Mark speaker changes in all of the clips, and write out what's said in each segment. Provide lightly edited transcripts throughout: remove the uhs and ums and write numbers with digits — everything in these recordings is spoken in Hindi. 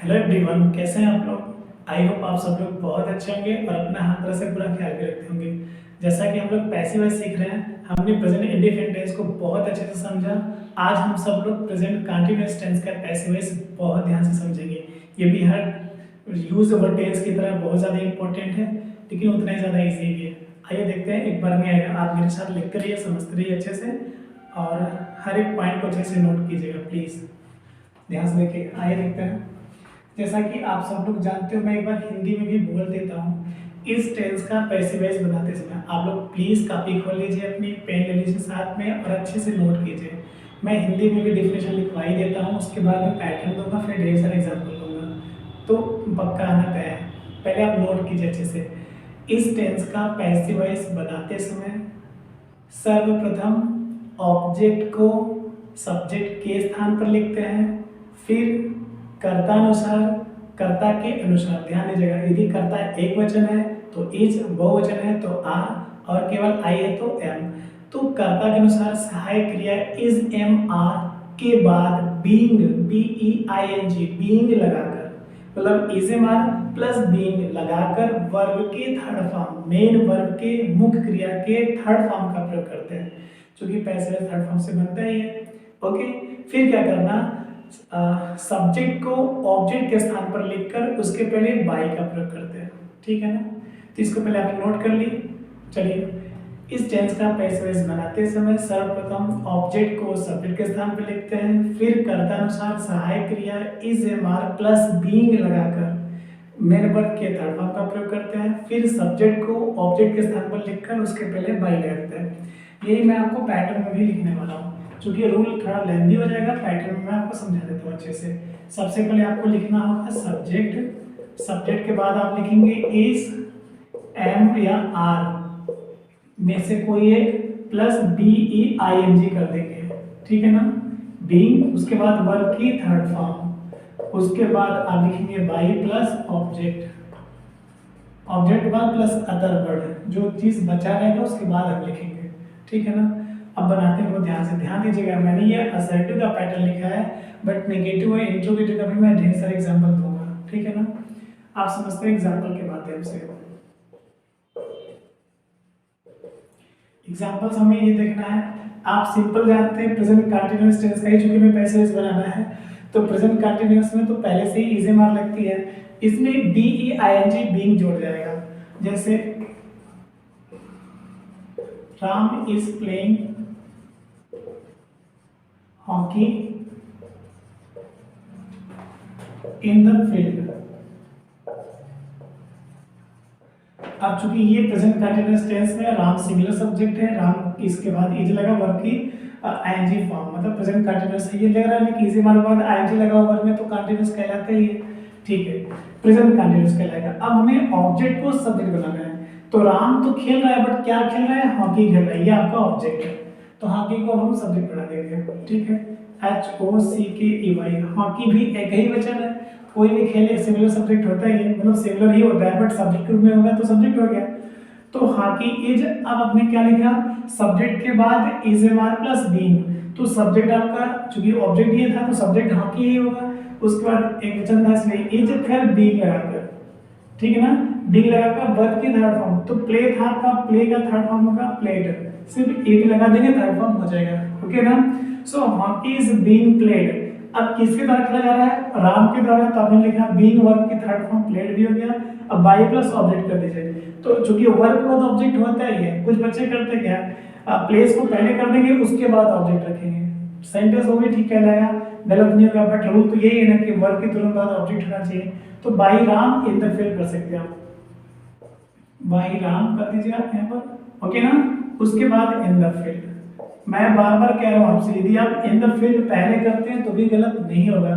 Speaker 1: हेलो एवरीवन, कैसे हैं आप लोग। आई होप आप सब लोग बहुत अच्छे होंगे और अपना हर तरह से पूरा ख्याल भी रखते होंगे। जैसा कि हम लोग पैसिव वॉइस सीख रहे हैं, हमने प्रेजेंट इंडेफिनिट टेंस को बहुत अच्छे से समझा। आज हम सब लोग प्रेजेंट कंटीन्यूअस टेंस का पैसिव वॉइस बहुत ध्यान से समझेंगे। ये भी हर यूज ओवर टेंस की तरह बहुत ज़्यादा इंपॉर्टेंट है, लेकिन उतना ही ज़्यादा ईजी भी है। आइए देखते हैं, एक बार में आएगा। आप मेरे साथ लिखते रहिए, समझते रहिए अच्छे से, और हर एक पॉइंट को अच्छे से नोट कीजिएगा प्लीज़, ध्यान से देखिएगा। आइए देखते हैं। जैसा कि आप सब लोग जानते हो, मैं एक बार हिंदी में भी बोल देता हूँ। इस टेंस का पैसिव वॉइस बनाते समय आप लोग प्लीज़ कॉपी खोल लीजिए, अपनी पेन ले लीजिए साथ में और अच्छे से नोट कीजिए। मैं हिंदी में भी डेफिनेशन लिखवा ही देता हूँ, उसके बाद में पैटर्न दूंगा, फिर ढेर सारे एग्जाम्पल दूंगा, तो पक्का आना तय है। पहले आप नोट कीजिए अच्छे से। इस टेंस का पैसिव वॉइस बनाते समय सर्वप्रथम ऑब्जेक्ट को सब्जेक्ट के स्थान पर लिखते हैं, फिर कर्ता अनुसार, कर्ता के अनुसार। ध्यान दीजिएगा, यदि कर्ता एक वचन है तो इज, बहुवचन है तो आर, और केवल आई है तो एम। तो कर्ता के अनुसार सहायक क्रिया इज, एम, आर के बाद being, B E I N G, being लगाकर, मतलब is am are plus being लगाकर वर्ब के थर्ड फॉर्म, मेन वर्ब के मुख्य क्रिया के थर्ड फॉर्म का प्रयोग करते हैं, क्योंकि पैसिव वॉइस थर्ड फॉर्म से बनता ही है। ओके, फिर क्या करना, सब्जेक्ट को ऑब्जेक्ट के स्थान पर लिखकर उसके पहले बाई का प्रयोग करते हैं, ठीक है ना। तो इसको पहले आपने नोट कर ली। चलिए, इस टेंस का पैसिव वॉइस बनाते समय सर्वप्रथम ऑब्जेक्ट को सब्जेक्ट के स्थान पर लिखते हैं, फिर कर्ता अनुसार सहायक क्रिया is, am, are plus being लगाकर मेन वर्ब के थर्ड फॉर्म का प्रयोग करते हैं, फिर सब्जेक्ट को ऑब्जेक्ट के स्थान पर लिखकर उसके पहले बाई लगाते हैं। यही मैं आपको पैटर्न में भी लिखने वाला हूँ, क्योंकि रूल थोड़ा लेंथी हो जाएगा। पैटर्न में मैं आपको समझा देता हूँ अच्छे से। सबसे पहले आपको लिखना होगा सब्जेक्ट, सब्जेक्ट के बाद आप लिखेंगे इज, एम या आर में से कोई एक, plus B E I N G कर देंगे, ठीक है ना, बीइंग, उसके बाद वर्ब की थर्ड फॉर्म, उसके बाद आप लिखेंगे बाई प्लस ऑब्जेक्ट, ऑब्जेक्ट के बाद प्लस अदर वर्ड, जो चीज बचा रहेगा उसके बाद हम लिखेंगे, ठीक है ना। अब बनाते हैं वो ध्यान से, ध्यान दीजिएगा। मैंने ये असर्टिव का पैटर्न लिखा है, बट नेगेटिव और इंट्रोगेटिव का भी मैं ढेर सारे एग्जांपल दूंगा, ठीक है ना। आप समझते हैं एग्जांपल के माध्यम से। एग्जांपल्स हमें ये देखना है। आप सिंपल जानते हैं प्रेजेंट कंटीन्यूअस टेंस का ही, चूंकि मैं पैसिव वॉइस बनाना है तो प्रेजेंट कंटीन्यूअस में तो पहले से ही इज, एम, आर लगती है, इसमें B E I N G, being जोड़ जाएगा। जैसे Ram is playing hockey in the field. अब चूंकि ये प्रेजेंट कंटीन्यूअस टेंस में राम सिंगुलर सब्जेक्ट है, राम इसके बाद इज लगा, वर्ब की आईएनजी फॉर्म, मतलब प्रेजेंट कंटीन्यूअस है। ये लग रहा है कि इजी मार्ग बाद आईएनजी लगा हुआ वर्ब में, तो कंटीन्यूअस कहलाता है ये, ठीक है, प्रेजेंट कंटीन्यूअस कहलाएगा। अब हमें ऑब्जेक्ट को सब्जेक्ट बनाना है। तो राम तो खेल रहा है, बट क्या खेल रहा है, हॉकी खेल रहा है, ये आपका ऑब्जेक्ट है, तो हॉकी को हम सब्जेक्ट बना देंगे, ठीक है। HOCKEY, हॉकी भी एक ही वचन है, कोई भी खेल सिमिलर सब्जेक्ट होता ही है, मतलब सिमिलर ही होता है, बट सब्जेक्ट रूप में होगा तो सब्जेक्ट हो गया। तो हॉकी इज, अब आपने क्या लिखा, सब्जेक्ट के बाद is, am, are plus being, तो सब्जेक्ट आपका, चूंकि ऑब्जेक्ट ये था तो सब्जेक्ट हॉकी ही होगा। उसके बाद एक वचन था इसलिए इज, फिर बीइंग लगाकर, ठीक है ना, बीइंग लगाकर वर्ब की थर्ड फॉर्म, तो प्ले था आपका, प्ले का थर्ड फॉर्म होगा प्लेड, सिर्फ एक लगा देंगे थर्ड फॉर्म हो जाएगा, ओके ना। सो हॉकी इज बीइंग प्लेड। अब किसके द्वारा खेला जा रहा है, राम के द्वारा, तो आपने लिखा बीइंग, वर्ब की थर्ड फॉर्म प्लेड भी हो गया। अब बाई प्लस ऑब्जेक्ट कर दीजिए, तो चूंकि वर्ब के बाद ऑब्जेक्ट होता ही है, कुछ बच्चे करते क्या, प्लेस को पहले कर देंगे उसके बाद ऑब्जेक्ट रखेंगे, सेंटेंस वो भी ठीक कहलाएगा, गलत नहीं होगा, बट रूल तो यही है ना कि वर्ब के तुरंत बाद ऑब्जेक्ट होना चाहिए। तो by Ram in the field कर सकते हैं आप, बाई राम कर दीजिए आप यहाँ पर, ओके ना। उसके बाद इन द फील्ड, मैं बार बार कह रहा हूँ आपसे, यदि आप इन द फील्ड पहले करते हैं तो भी गलत नहीं होगा,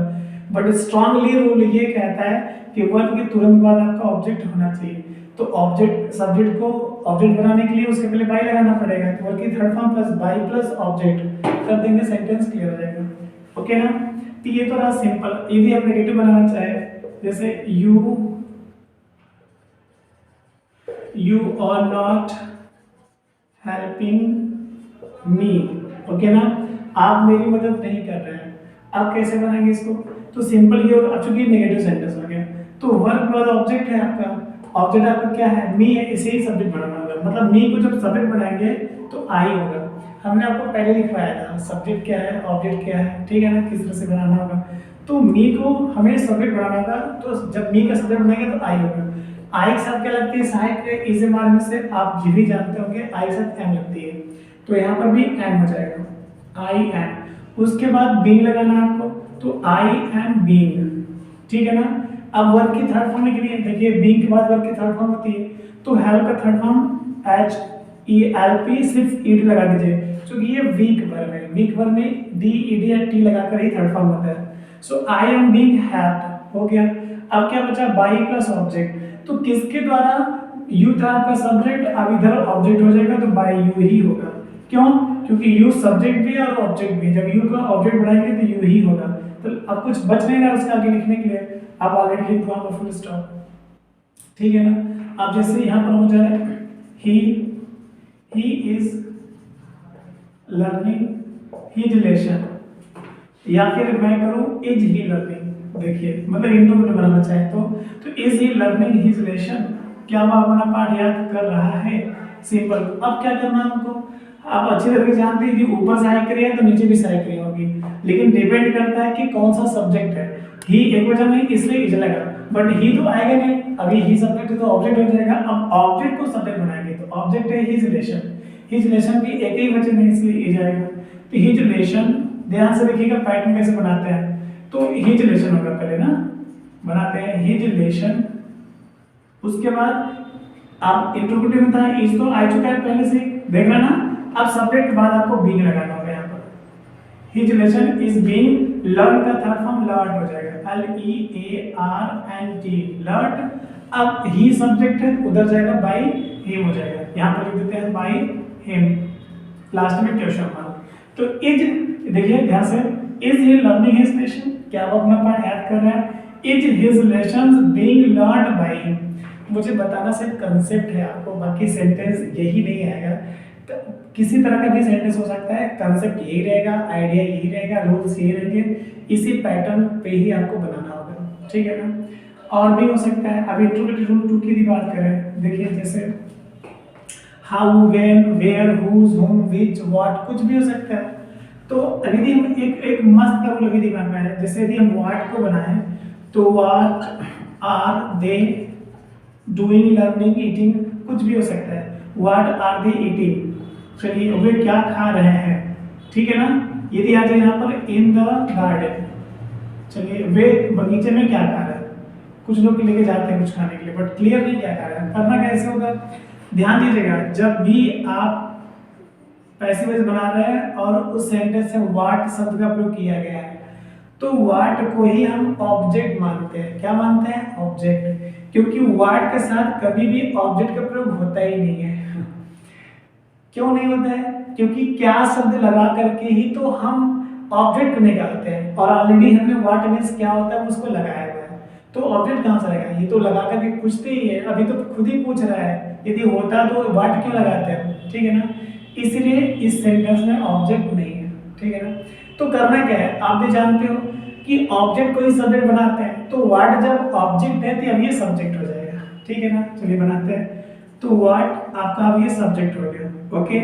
Speaker 1: बट स्ट्रांगली रूल ये कहता है कि वर्ब के तुरंत बाद आपका ऑब्जेक्ट होना चाहिए। तो ऑब्जेक्ट, सब्जेक्ट को ऑब्जेक्ट बनाने के लिए उसके पहले बाई लगाना पड़ेगा, तो वर्ब की third form plus by plus object कर देंगे, सेंटेंस क्लियर हो जाएगा, ओके ना। तो ये तो रहा सिंपल। यदि आप नेगेटिव बनाना चाहे, जैसे you are not helping me, okay ना, आप मेरी मदद नहीं कर रहे हैं। अब कैसे बनाएंगे इसको, तो सिंपल ये होगा, चूंकि नेगेटिव सेंटेंस हो गया। तो वर्क बाद ऑब्जेक्ट है आपका, ऑब्जेक्ट आपका क्या है, मी है, इसे ही सब्जेक्ट बनाना होगा। मतलब मी को जब सब्जेक्ट बनाएंगे तो आई होगा। हमने आपको पहले लिखवाया था सब्जेक्ट क्या है, ऑब्जेक्ट क्या है, ठीक है ना, किस तरह से बनाना होगा। तो मी को हमें सब्जेक्ट बनाना था, तो जब मी का सब्जेक्ट बनाएंगे तो आई होगा। आई के साथ क्या लगती है, सहायक इज एम आर में से आप ये भी जानते होंगे, आई के साथ एम लगती है, तो यहाँ पर भी एम हो जाएगा, आई एम। उसके बाद बीइंग लगाना है आपको, तो आई एम बीइंग, ठीक है ना। अब वर्ब की थर्ड फॉर्म के लिए देखिए, बीइंग के बाद वर्ब की थर्ड फॉर्म होती है, तो हेल्प का third form H E L P, सिर्फ ईडी लगा दीजिए, क्योंकि ये वीक वर्ब है। वीक वर्ब में डी ईडी या टी लगाकर ही थर्ड फॉर्म होता है। सो आई एम बीइंग हेल्प्ड हो गया। अब क्या बचा, बाई प्लस ऑब्जेक्ट, तो किसके द्वारा, यू था आपका सब्जेक्ट, अब इधर ऑब्जेक्ट हो जाएगा तो बाय यू ही होगा। क्यों, क्योंकि यू सब्जेक्ट भी है और ऑब्जेक्ट भी, जब यू का ऑब्जेक्ट बनाएंगे तो यू ही होगा। तो अब कुछ बच नहीं रहा उसका आगे लिखने के लिए, आप ऑलरेडी लिख दो फुल स्टॉप, ठीक है ना। अब जैसे यहाँ पर हो जाए he is learning his lesson, या फिर मैं करूं इज ही लर्निंग, देखिए मतलब इंटरव्यू बनाना चाहे तो is he learning his lesson, क्या वो अपना पाठ याद कर रहा है, सिंपल। अब क्या करना है हमको, आप अच्छी तरह से जानते हैं कि ऊपर से आई क्रिया है तो नीचे भी साई क्रिया होगी, लेकिन डिपेंड करता है कि कौन सा सब्जेक्ट है। ही एक वजह नहीं, इसलिए इज लगा, बट ही तो आएगा नहीं, अभी ही सब्जेक्ट है तो ऑब्जेक्ट हो जाएगा। अब ऑब्जेक्ट को सब्जेक्ट बनाएंगे तो ऑब्जेक्ट है हिज लेसन, हिज लेसन भी एक ही वजह नहीं, इसलिए इज आएगा। तो हिज लेसन, ध्यान से देखिएगा पैटर्न कैसे बनाते हैं, तो हिज लेसन होगा पहले ना, बनाते हैं हिज लेसन, उसके बाद आप इंटरप्रेटिव में था इज तो आ चुका है पहले से, देख रहा ना। अब सब्जेक्ट के बाद आपको बीइंग लगाना होगा यहाँ पर, his lesson is being learn का थर्ड फॉर्म लर्न हो जाएगा, L E A R N T, learn. अब ही सब्जेक्ट है, उधर जाएगा बाय हिम हो जाएगा, यहाँ पर लिख देते हैं बाय हिम, लास्ट में क्वेश्चन मार्क। तो इज, देखिए ध्यान से, is he learning his lesson, क्या वो अपना पाठ याद कर रहा है, is his lessons being learned by him. मुझे बताना सिर्फ कंसेप्ट है आपको, बाकी सेंटेंस यही नहीं आएगा, तो किसी तरह का भी सेंटेंस हो सकता है, कंसेप्ट यही रहेगा, आइडिया यही रहेगा, रूल्स यही रहेंगे, इसी पैटर्न पे ही आपको बनाना होगा, ठीक है ना। और भी हो सकता है, अब इंट्रोगेटिव रूल 2 की भी बात करें, देखिए जैसे हाउ, व्हेन, वेयर, हुज, हुम, व्हिच, व्हाट, कुछ भी हो सकता है। तो यदि हम एक मस्त का रूल अभी दिमाग में है, जैसे यदि हम व्हाट को बनाएं तो what are they doing, learning, eating, कुछ भी हो सकता है। व्हाट आर दे ईटिंग, चलिए वे क्या खा रहे हैं, ठीक है ना। यदि आ जाए यहाँ पर इन द गार्डन, चलिए वे बगीचे में क्या खा रहे हैं, कुछ लोग लेके जाते हैं कुछ खाने के लिए, बट क्लियर नहीं क्या खा रहे हैं, करना कैसे होगा, ध्यान दीजिएगा। जब भी आप पैसिव वॉइस बना रहे हैं और उस सेंटेंस में व्हाट शब्द का प्रयोग किया गया है, तो व्हाट को ही हम ऑब्जेक्ट मानते हैं। क्या मानते हैं, ऑब्जेक्ट, क्योंकि व्हाट के साथ कभी भी ऑब्जेक्ट का प्रयोग होता ही नहीं है। क्यों नहीं होता है, क्योंकि क्या शब्द लगा करके ही तो हम ऑब्जेक्ट को निकालते हैं, और ऑलरेडी हमने व्हाट मींस क्या होता है उसको लगाया हुआ है, तो ऑब्जेक्ट कहां से आएगा, ये तो लगा करके पूछते ही है, अभी तो खुद ही पूछ रहा है, यदि होता तो व्हाट क्यों लगाते हैं, ठीक है ना। इसलिए इस सेंटेंस में ऑब्जेक्ट नहीं है, ठीक है ना। तो करना क्या है, आप भी जानते हो कि ऑब्जेक्ट को ही सब्जेक्ट बनाते हैं, तो व्हाट जब ऑब्जेक्ट है तो अब ये सब्जेक्ट हो जाएगा, ठीक है ना। चलिए बनाते हैं, तो व्हाट आपका अब ये सब्जेक्ट हो गया, ओके।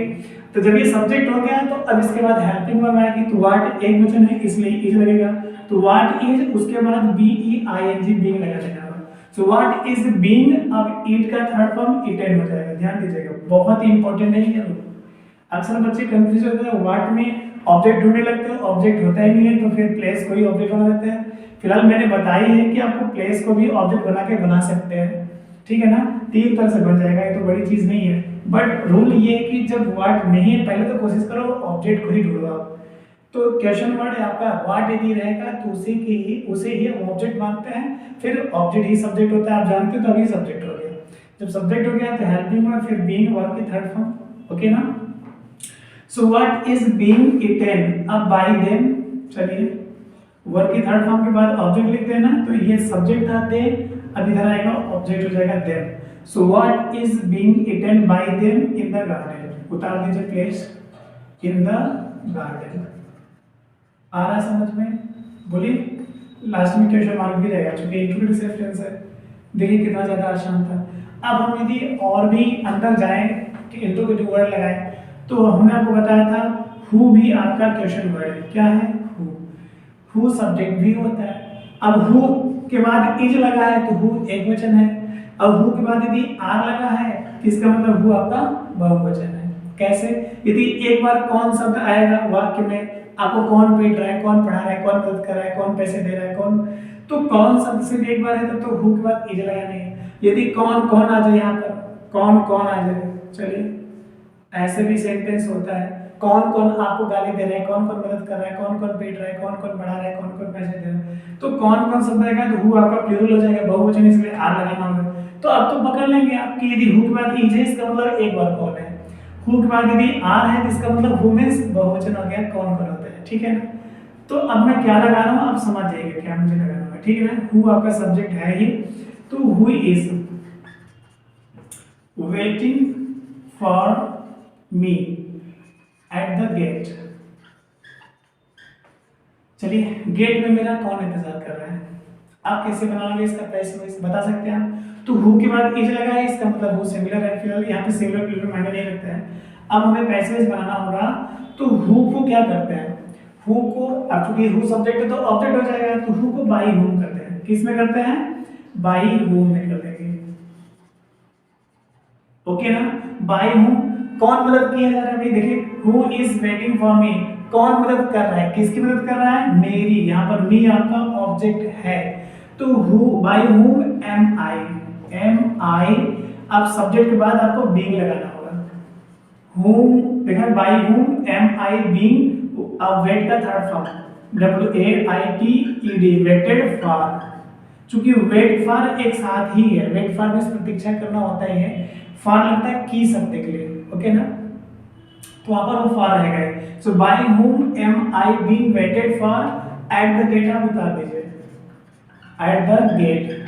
Speaker 1: तो जब ये सब्जेक्ट हो गया तो अब इसके बाद हेल्पिंग वर्ब आएगी, तो व्हाट एक वचन है इसलिए इज लगेगा, तो व्हाट इज, उसके बाद B E I N G, being लगा देना। सो व्हाट इज बीइंग, अब ईट का थर्ड फॉर्म ईटेन हो जाएगा, ध्यान दीजिएगा, बहुत ही इंपॉर्टेंट है ये। अक्सर बच्चे कंफ्यूज होते हैं, व्हाट में ऑब्जेक्ट ढूंढने लगते हैं, ऑब्जेक्ट होता ही नहीं है, तो फिर प्लेस को ही ऑब्जेक्ट बना देते हैं। फिलहाल मैंने बताई है कि आपको प्लेस को भी ऑब्जेक्ट बना के बना सकते हैं, ठीक है ना, 3 तरह से बन जाएगा, ये तो बड़ी चीज नहीं है। बट रूल ये है कि जब व्हाट नहीं है पहले तो कोशिश करो ऑब्जेक्ट को ही ढूंढो आप। तो क्वेश्चन वर्ड है आपका व्हाट यदि रहेगा तो उसे ही हम ऑब्जेक्ट मानते हैं, फिर ऑब्जेक्ट ही सब्जेक्ट होता है, आप जानते हो, तभी सब्जेक्ट हो गया। जब सब्जेक्ट हो गया तो हेल्पिंग वर्ब, फिर बीइंग वर्ब की थर्ड फॉर्म, ओके ना। So what is being eaten, अब बाय देम, चलिए वर्ब की थर्ड फॉर्म के बाद ऑब्जेक्ट लिख देना, तो ये सब्जेक्ट था दे, अब इधर आएगा ऑब्जेक्ट हो जाएगा them. So what is being eaten bye them in the garden, उतार दीजिए प्लेस इन द गार्डन। आ रहा समझ में, बोलिए लास्ट में क्वेश्चन मार्क भी रहेगा क्योंकि इंक्लूड सेंटेंस है। देखिए कितना ज़्यादा आसान था। अब हम यदि और भी अंदर जाएं कि इंट्रोगेटिव वर्ड लगाएं, तो हमने आपको बताया था हु भी आपका क्वेश्चन वर्ड है। क्या है? हु सब्जेक्ट भी होता है। अब हु के बाद इज लगा है तो हु एक वचन है। अब हु के बाद यदि आर लगा है तो इसका मतलब हु आपका बहुवचन है। कैसे? यदि एक बार कौन शब्द आएगा वाक्य में, आपको कौन पीट रहा है, कौन पढ़ा रहा है, कौन मदद कर रहा है, कौन पैसे दे रहा है, कौन, तो कौन शब्द से भी एक बार है तो हु के बाद इज लगाना है। यदि कौन कौन आ जाए यहाँ पर, कौन कौन आ जाए, चलिए ऐसे भी सेंटेंस होता है। कौन कौन आपको गाली दे रहा है, कौन कौन मदद कर रहा है, कौन कौन पीट रहा है, कौन कौन बढ़ा रहा है, कौन कौन पैसे दे रहा है, तो कौन कौन शब्द आएगा तो हु आपका प्लूरल हो जाएगा, बहुवचन, इसलिए आर लगाना होगा। तो अब तो पकड़ लेंगे आप कि यदि हु के बाद इज है इसका मतलब एक बार कौन है, हु के बाद यदि आर है तो इसका मतलब हु मींस बहुवचन हो गया, कौन कौन होता है। ठीक है ना? तो अब मैं क्या लगा रहा हूँ आप समझ जाइएगा क्या मुझे लगाना होगा। ठीक है ना? हु आपका सब्जेक्ट है ही, तो who is waiting for me at the gate. चलिए गेट में मेरा कौन इंतजार कर रहा है, आप कैसे बनाओगे इसका पैसिव बता सकते हैं आप? तो हु के बाद इज लगा है इसका मतलब हु सिंगुलर है, फिलहाल यहाँ पे सिंगुलर प्लूरल मायने नहीं रखता है। अब हमें पैसिव बनाना होगा तो हु को क्या करते हैं, हु को, अब चूंकि हु सब्जेक्ट है तो ऑब्जेक्ट हो जाएगा, तो हु को बाई हुम करते हैं। किस में करते हैं? बाई हुम में कर देंगे। ओके ना? बाई हुम कौन मदद किया जा रहा है भाई, देखिए हु इज वेटिंग फॉर मी, कौन मदद कर रहा है, किसकी मदद कर रहा है? मेरी। यहाँ पर मी आपका ऑब्जेक्ट है, तो who by whom am I, am I. अब सब्जेक्ट के बाद आपको बीइंग लगाना होगा। हुम देखा, by whom am I being. अब वेट का third form WAITED, waited for. चूंकि वेट फॉर एक साथ ही है, वेट फॉर में प्रतीक्षा करना होता ही है, फॉर लगता है की शब्द के लिए। ओके ना? तो वहां पर वो फॉर रहेगा। So by whom am I being waited for at the gate, आप उतार दीजिए एट द गेट।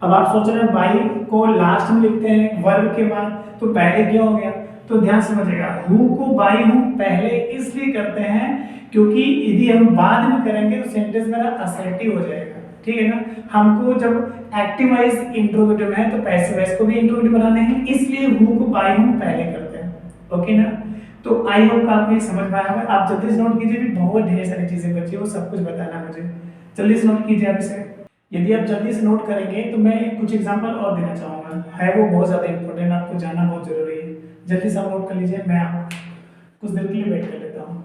Speaker 1: अब आप सोच रहे हैं बाई को लास्ट में लिखते हैं वर्ब के बाद, तो पहले क्या हो गया, तो ध्यान समझिएगा हु को बाई हुम पहले इसलिए करते हैं क्योंकि यदि हम बाद में करेंगे तो सेंटेंस मेरा असर्टिव हो जाएगा। ठीक है ना? हमको जब एक्टिव वाइज इंट्रोगेटिव है तो पैसिव वाइज को भी इंट्रोगेटिव बनाने हैं, इसलिए हु को बाई हुम पहले करते हैं। ओके ना? तो आई होप आपको ये समझ में आया होगा। आप जल्दी से नोट कीजिए, भी बहुत ढेर सारी चीजें बची है, वो सब कुछ बताना मुझे, जल्दी से नोट कीजिए आप इसे। यदि आप जल्दी से नोट करेंगे तो मैं कुछ एग्जांपल और देना चाहूँगा, है वो बहुत ज़्यादा इंपॉर्टेंट, आपको जानना बहुत ज़रूरी है। जल्दी से आप नोट कर लीजिए, मैं आप कुछ देर के लिए वेट कर लेता हूँ।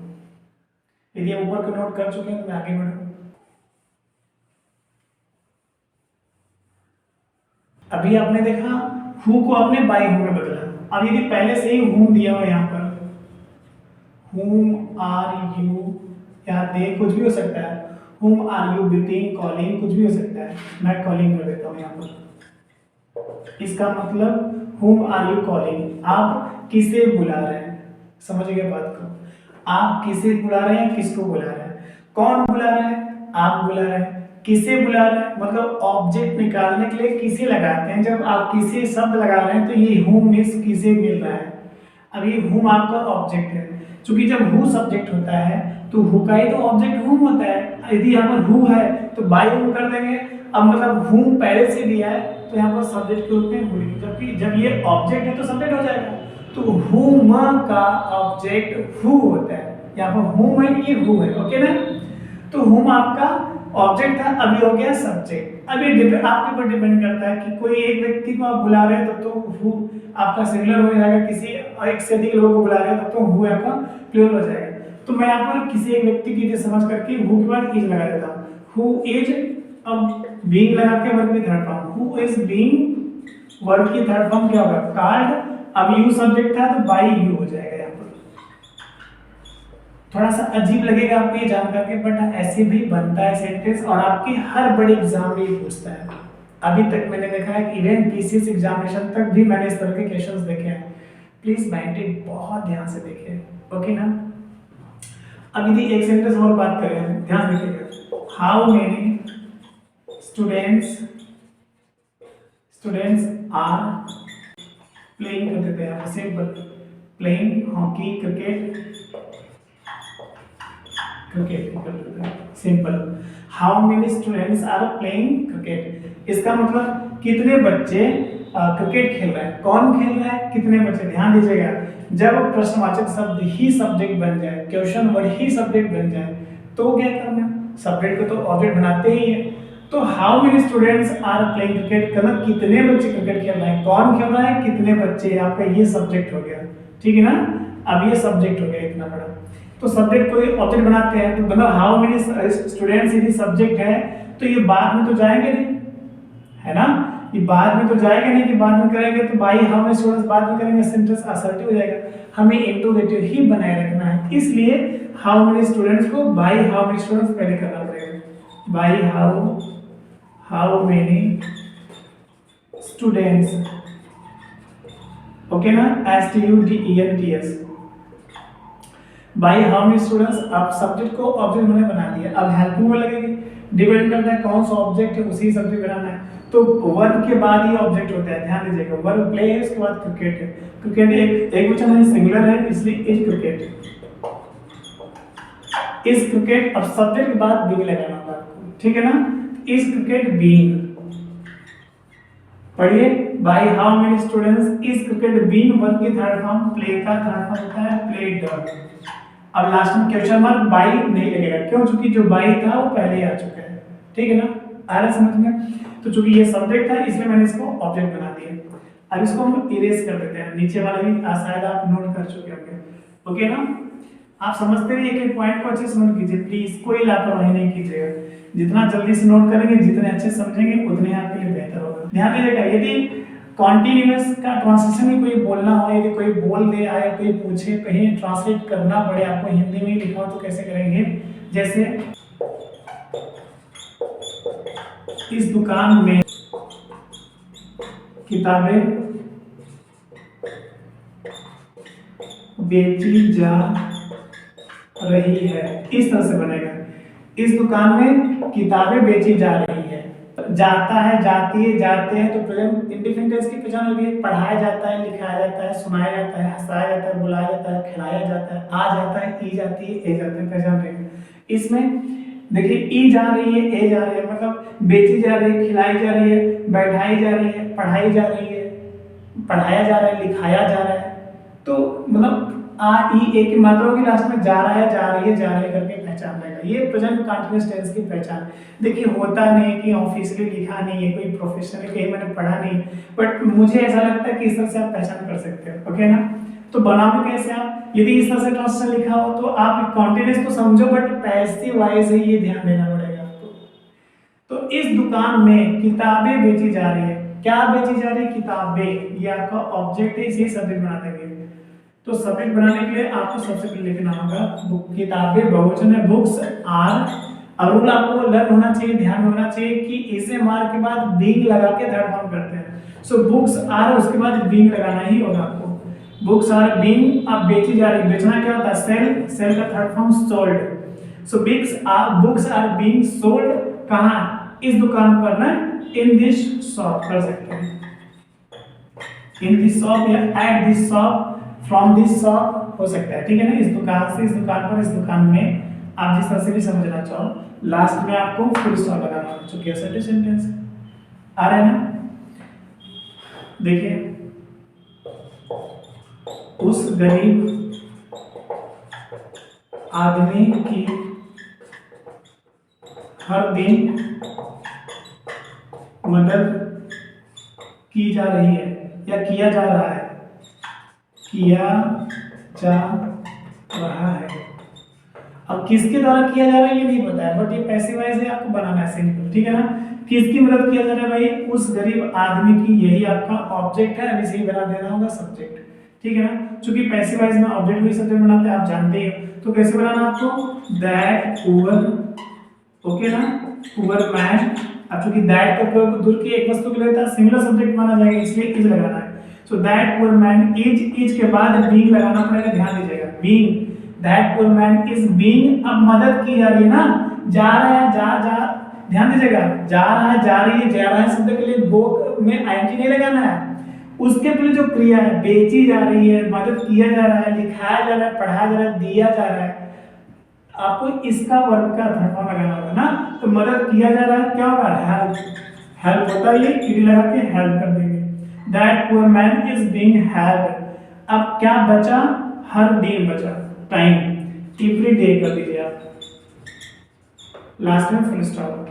Speaker 1: यदि आप ऊपर को नोट कर चुके हैं तो मैं आगे बढ़ूँ। अभी आपने देखा हु को आपने बाई हु में बदला। अब यदि पहले से ही हु दिया हुआ यहाँ पर, whom are you, यहाँ दे कुछ भी हो सकता है, whom are you greeting, calling कुछ भी हो सकता है, मैं calling कर देता हूँ यहाँ पर। इसका मतलब whom are you calling, आप किसे बुला रहे हैं। समझिए बात को, आप किसे बुला रहे हैं, किसको बुला रहे हैं, कौन बुला रहे हैं, आप बुला रहे हैं, किसे बुला रहे हैं, मतलब ऑब्जेक्ट निकालने के लिए किसे लगाते हैं। जब आप किसे शब्द लगा रहे हैं तो ये whom मींस किसे मिल रहा है। अब ये whom आपका ऑब्जेक्ट है, क्योंकि जब हु सब्जेक्ट होता है तो हु का ही तो ऑब्जेक्ट हुम होता है। यदि यहाँ पर हु है तो बाई हुम कर देंगे। अब मतलब हुम पहले से दिया है तो यहाँ पर सब्जेक्ट के रूप में हु लिखेंगे, जबकि जब ये ऑब्जेक्ट है तो सब्जेक्ट हो जाएगा। तो हुम का ऑब्जेक्ट हु होता है, यहाँ पर हुम है, ये हु है। ओके ना? तो हुम आपका ऑब्जेक्ट था, अभी हो गया सब्जेक्ट। अभी आपके ऊपर डिपेंड करता है कि कोई एक व्यक्ति को आप बुला रहे हैं तब तो हु आपका सिंगुलर हो जाएगा, किसी एक से अधिक लोगों को बुला रहे हैं तब तो हु आपका प्लूरल हो जाएगा। तो मैं यहाँ पर किसी एक व्यक्ति की समझ करके हु के बाद इज लगा देता हूँ, हु इज। अब बीइंग लगा के वर्ब की third form, who is being, verb की थर्ड फॉर्म क्या होगा, कार्ड। अब यू सब्जेक्ट था तो बाई यू हो जाएगा। यहाँ पर थोड़ा सा अजीब लगेगा आपको ये जान करके, बट ऐसे भी बनता है सेंटेंस और आपके हर बड़े एग्जाम में ये पूछता है। अभी तक मैंने देखा है कि इवन पीसीएस एग्जामिनेशन तक भी मैंने इस तरह के क्वेश्चंस देखे हैं। प्लीज माइंडेड बहुत ध्यान से देखिए। ओके ना? अब यदि एक सेंटेंस और बात करें, ध्यान रखिएगा, how many students are playing कर देते हैं, सिंपल, प्लेइंग हॉकी, क्रिकेट कर देते हैं, simple. How many students are playing cricket. इसका मतलब कितने बच्चे क्रिकेट खेल रहे हैं। कौन खेल रहा है, कितने बच्चे। ध्यान दीजिएगा, जब प्रश्नवाचक शब्द ही सब्जेक्ट बन जाए, क्वेश्चन वर्ड ही सब्जेक्ट बन जाए, तो क्या करना, सब्जेक्ट को तो ऑब्जेक्ट बनाते ही है। तो how many students are playing cricket करना, कितने बच्चे क्रिकेट खेल रहे हैं, कौन खेल रहा है, कितने बच्चे, आपका ये सब्जेक्ट हो गया, ठीक है ना। अब ये सब्जेक्ट हो गया इतना बड़ा, तो सब्जेक्ट को ऑब्जेक्ट बनाते हैं, तो मतलब हाउ मेनी स्टूडेंट्स यदि सब्जेक्ट है तो ये बाद में तो जाएंगे नहीं, है ना, ये बाद में तो जाएगा नहीं कि बाद में करेंगे तो बाई हाउ मेनी स्टूडेंट्स बाद में करेंगे, सेंटेंस असर्टिव हो जाएगा। हमें इंट्रोगेटिव ही बनाए रखना है, इसलिए हाउ मेनी स्टूडेंट्स को बाई हाउ मेनी स्टूडेंट्स पहले करना पड़ेगा। By how many students, okay ना, STUDENTS, by how many students. अब सब्जेक्ट को ऑब्जेक्ट मैंने बना दिया, अब हेल्पिंग में लगेगी, डिपेंड करता है कौन सा ऑब्जेक्ट है उसी सब्जेक्ट बनाना है। तो वर्ब के बाद ये ऑब्जेक्ट होता है, ध्यान दीजिएगा, वर्ब प्ले है, उसके बाद क्रिकेट है। क्रिकेट एक वचन है, सिंगुलर है, इसलिए इज क्रिकेट, इज क्रिकेट। अब सब्जेक्ट के बाद बीइंग लगाना होगा आपको, ठीक है ना, इज क्रिकेट बीइंग। पढ़िए, by how many students is cricket being, verb की थर्ड फॉर्म, प्ले का थर्ड फॉर्म होता है प्लेड। अब लास्ट में क्वेश्चन मार्क बाय नहीं लगेगा, क्यों, क्योंकि जो बाय था वो पहले ही आ चुका है, ठीक है ना, आ रहा समझ में। तो चूंकि ये सब्जेक्ट था इसलिए मैंने इसको ऑब्जेक्ट बना दिया। अब इसको हम इरेज कर देते हैं, नीचे वाला भी शायद आप नोट कर चुके होंगे, ओके ना। आप समझते रहिए, एक एक पॉइंट को अच्छे से नोट कीजिए, प्लीज कोई लापरवाही नहीं कीजिएगा। जितना जल्दी से नोट करेंगे, जितने अच्छे समझेंगे, उतने आपके लिए बेहतर होगा। ध्यान दीजिएगा, यदि कॉन्टिन्यूअस का ट्रांसलेशन में कोई बोलना हो, यदि कोई बोल दे आया, कोई पूछे, कहीं ट्रांसलेट करना पड़े आपको, हिंदी में लिखा हो तो कैसे करेंगे, जैसे इस दुकान में किताबें बेची जा रही है, इस तरह से बनेगा। इस दुकान में किताबें बेची जा रही है। जाता है, जाती है, जाते हैं, तो प्रेजेंट इंडिफिनिट टेंस की पहचान होगी। पढ़ाया जाता है, लिखाया जाता है, सुनाया जाता है, हंसाया जाता है, बुलाया जाता है, खिलाया जाता है, आ जाता है, ई जाती है, ए जाता है, पहचान रहेगा। इसमें देखिए, ई जा रही है, ए जा रही है, मतलब बेची जा रही है, खिलाई जा रही है, बैठाई जा रही है, पढ़ाई जा रही है, पढ़ाया जा रहा है, लिखाया जा रहा है। तो मतलब आ ई ए की मात्रा होगी, लास्ट में जा रहा है, जा रही है, जा रहे करके पहचान रहेगा। ये प्रेजेंट कंटीन्यूअस टेंस की पहचान। देखिए, होता नहीं है कि ऑफिशियली लिखा नहीं है, कोई प्रोफेशनली कहीं मैंने पढ़ा नहीं, बट मुझे ऐसा लगता है कि इस तरह से आप पहचान कर सकते हो, ओके ना। तो बनाओगे कैसे आप, यदि इस तरह से ट्रांसलेशन लिखा हो तो आप कॉन्टिन्यूअस तो समझो, बट पैसिव वॉइस है, ये ध्यान देना पड़ेगा आपको। तो इस दुकान में किताबें बेची जा रही है, क्या बेची जा रही है, किताबें, ये आपका ऑब्जेक्ट है, इसे सब्जेक्ट बना देंगे। तो सब्जेक्ट बनाने के लिए आपको सबसे पहले लिखना होगा किताबें बहुवचन है, बुक्स आर। अब रूल आपको लर्न होना चाहिए, ध्यान होना चाहिए कि इसे मार के बाद बीइंग लगा के थर्ड फॉर्म करते हैं। सो बुक्स आर, उसके बाद बीइंग लगाना ही होगा आपको। बुक्स आर बीइंग, अब बेची जा रही, बेचना क्या होता है, सेल, सेल का third form sold. So books are being sold, कहां, इस दुकान पर ना, इन दिस शॉप कर सकते हैं, इन दिस शॉप या at this shop, from this shop हो सकता है, ठीक है ना। इस दुकान से, इस दुकान पर, इस दुकान में, आप जिस तरह से भी समझना चाहो, लास्ट में आपको फुल स्टॉप लगाना है, जो कि असर्टिव सेंटेंस आ रहा है ना। देखिए, उस गरीब आदमी की हर दिन मदद की जा रही है या किया जा रहा है, किया जा रहा है। अब किसके द्वारा किया जा रहा है ये नहीं पता है, बट ये पैसिव वॉइस है, आपको बनाना है सिंपल, ठीक है ना। किसकी मदद किया जा रहा है भाई, उस गरीब आदमी की, यही आपका ऑब्जेक्ट है, अब इसे ही बना देना होगा सब्जेक्ट, ठीक है ना। चूंकि पैसिव वॉइस में ऑब्जेक्ट भी सब्जेक्ट बनाते हैं, आप जानते हैं, तो कैसे बनाना आपको, दैट पुअर, ओके ना, पुअर मैन। अब चूंकि दैट का प्रयोग दूर की एक वस्तु के लिए था, सिंगुलर सब्जेक्ट माना जाएगा, इसलिए इज लगाना है। So that poor man, is के बाद बीइंग लगाना पड़ेगा, ध्यान दीजिएगा, being, that poor man is being. अब मदद की जा रही है ना, जा रहा है, जा, ध्यान दीजिएगा, जा रहा है, जा रही है, जा रहा है शब्द के लिए गो में आईएनजी नहीं लगाना है, उसके पहले जो क्रिया है, बेची जा रही है, मदद किया जा रहा है, लिखाया जा रहा है, पढ़ाया जा रहा है, दिया जा रहा है, आपको इसका वर्ब का थर्ड फॉर्म लगाना होगा ना। तो मदद किया जा रहा है, क्या होगा, हेल्प। हेल्प होता है ये, ईडी लगा के हेल्प कर देंगे। That poor man is being helped. अब क्या बचा, हर दिन बचा, टाइम, एवरी डे कर दीजिए आप, लास्ट में फुल स्टॉप।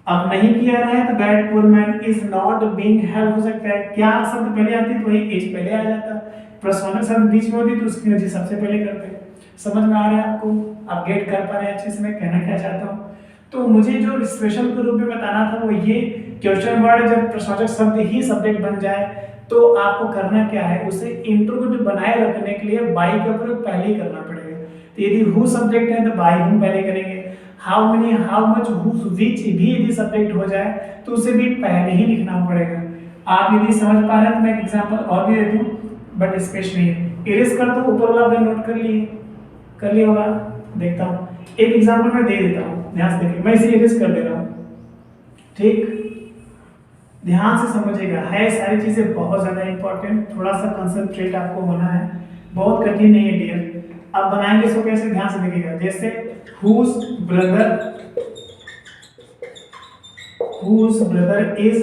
Speaker 1: अब नहीं किया रहा है तो that poor man is not being help हो सकता है, क्या शब्द पहले आती तो वही इज पहले आ जाता, प्रश्नार्थक शब्द बीच में होती तो उसकी वजह सबसे पहले करते। समझ में आ रहा है आपको, आप गेट कर पा रहे हैं अच्छे से मैं कहना क्या चाहता हूँ। तो मुझे जो स्पेशल के रूप में बताना था वो ये, क्वेश्चन वर्ड जब प्रश्नार्थक शब्द ही सब्जेक्ट बन जाए तो आपको करना क्या है, उसे इंट्रोगेटिव बनाए रखने के लिए बाई का प्रयोग पहले ही करना पड़ेगा। तो यदि हु सब्जेक्ट है तो बाई हुम पहले करेंगे, how many, how much, whose, which भी यदि सब्जेक्ट हो जाए तो उसे भी पहले ही लिखना पड़ेगा। आप यदि समझ पा रहे हैं तो मैं एक एग्जांपल और भी दे दूं, बट स्पेस नहीं है, इरेज कर दो, ऊपर वाला आपने नोट कर लिया होगा, देखता हूं एक एग्जांपल मैं दे देता हूं, ध्यान से देखिए, मैं इसे इरेज कर दे रहा हूं, ठीक, ध्यान से समझिएगा, है सारी चीजें बहुत ज्यादा इंपॉर्टेंट, थोड़ा सा कंसंट्रेट आपको होना है, बहुत कठिन नहीं है डियर। अब बनाएंगे इसको कैसे, ध्यान से देखिएगा, जैसे whose brother is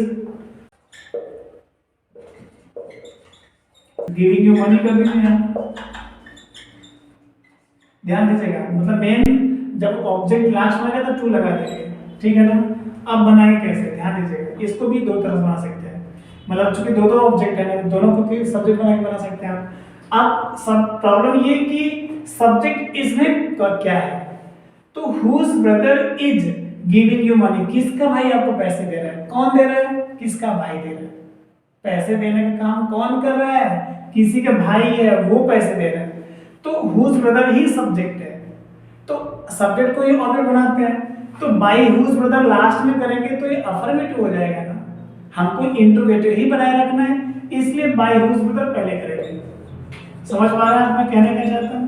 Speaker 1: giving you money कर दीजिए यहाँ, ध्यान दीजिएगा, मतलब मेन जब ऑब्जेक्ट लास्ट में आएगा तो टू लगा देंगे, ठीक है ना। अब बनाएंगे कैसे, ध्यान दीजिएगा, इसको भी दो तरह बना सकते हैं, मतलब चूंकि दो दो ऑब्जेक्ट है ना, दोनों को सब्जेक्ट बना सकते हैं आप। अब सब प्रॉब्लम ये कि सब्जेक्ट इसमें क्या है, तो whose brother is giving you money, किसका भाई आपको पैसे दे रहा है, कौन दे रहा है, किसका भाई दे रहा है, पैसे देने का काम कौन कर रहा है, किसी का भाई है वो पैसे दे रहा है, तो whose brother ही सब्जेक्ट है, तो सब्जेक्ट को ये ऑब्जेक्ट बनाते हैं, तो by whose brother लास्ट में करेंगे तो ये अफर्मेटिव हो जाएगा ना, हमको इंट्रोगेटिव ही बनाए रखना है, इसलिए by whose brother पहले करेंगे। समझ पा रहे हैं मैं कहने क्या चाहता हूँ,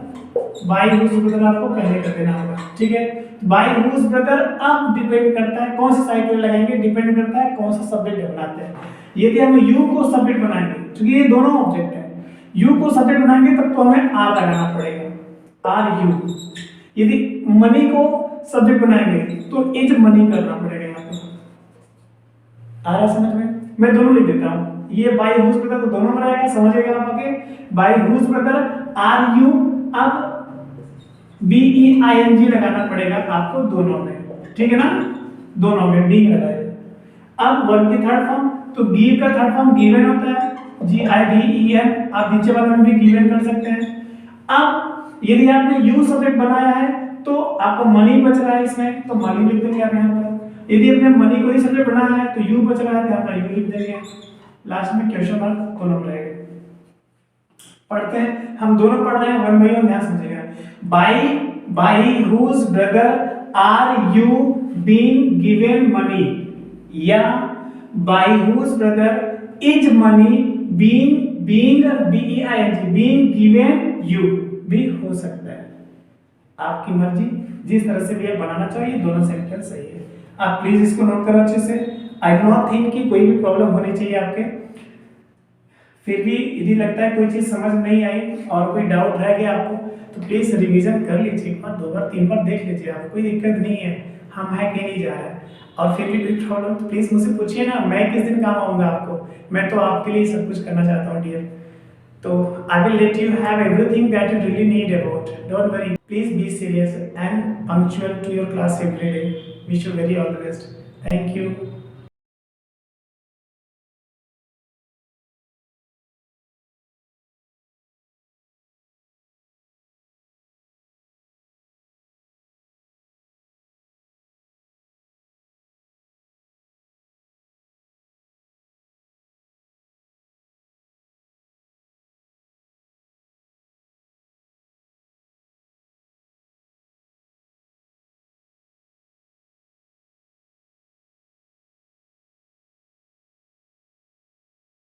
Speaker 1: बाई हुज ब्रदर आपको पहले कर देना होगा, ठीक है। बाई हुज ब्रदर अब डिपेंड करता है कौन सी साइड पे लगाएंगे, डिपेंड करता है कौन सा सब्जेक्ट बनाते हैं। यदि हम यू को सब्जेक्ट बनाएंगे, क्योंकि ये दोनों ऑब्जेक्ट हैं, यू को सब्जेक्ट बनाएंगे तब तो हमें आर लगाना पड़ेगा, आर यू। यदि मनी को सब्जेक्ट बनाएंगे तो इज मनी करना पड़ेगा यहाँ पे, आ रहा समझ में, मैं दोनों लिख देता हूँ, ये बाई हुज ब्रदर तो दोनों में रहेगा, समझिएगा आप आगे, by whose brother are you, अब BEING लगाना पड़ेगा आपको दोनों में, ठीक है ना, दोनों में बी लगाएगा। अब वर्ब की थर्ड फॉर्म, तो गिव का थर्ड फॉर्म गिवन होता है, GIVEN, आप नीचे वाले में भी गिवन कर सकते हैं। अब यदि आपने यू सब्जेक्ट बनाया है तो आपको मनी बच रहा है इसमें, तो मनी लिख देंगे आप यहाँ पर। यदि आपने मनी को ही सब्जेक्ट बनाया है तो यू बच रहा है तो आप यू लिख देंगे, लास्ट में क्वेश्चन मार्क दोनों रहेगा। पढ़ते हैं, हम दोनों पढ़ रहे हैं वन बाय वन, ध्यान समझिएगा। by whose brother are you being given money, या by whose brother is money being given you भी हो सकता है, आपकी मर्जी, जिस तरह से भी आप बनाना चाहिए, दोनों सेंटेंस सही है। आप प्लीज इसको नोट करो अच्छे से। आई डू नॉट थिंक कि कोई भी प्रॉब्लम होनी चाहिए आपके, फिर भी यदि लगता है कोई चीज समझ नहीं आई और कोई डाउट रह गया आपको तो प्लीज रिवीजन कर लीजिए, एक बार, दो बार, तीन बार देख लीजिए, आपको कोई दिक्कत नहीं है, हम है कहीं नहीं जा रहे हैं। और फिर भी कोई प्रॉब्लम तो प्लीज मुझसे पूछिए ना, मैं किस दिन काम आऊंगा आपको, मैं तो आपके लिए सब कुछ करना चाहता हूँ डियर। तो I will let you have everything that you really need about, don't worry, please be serious and punctual to your class every day. Wish you very all the best, thank you.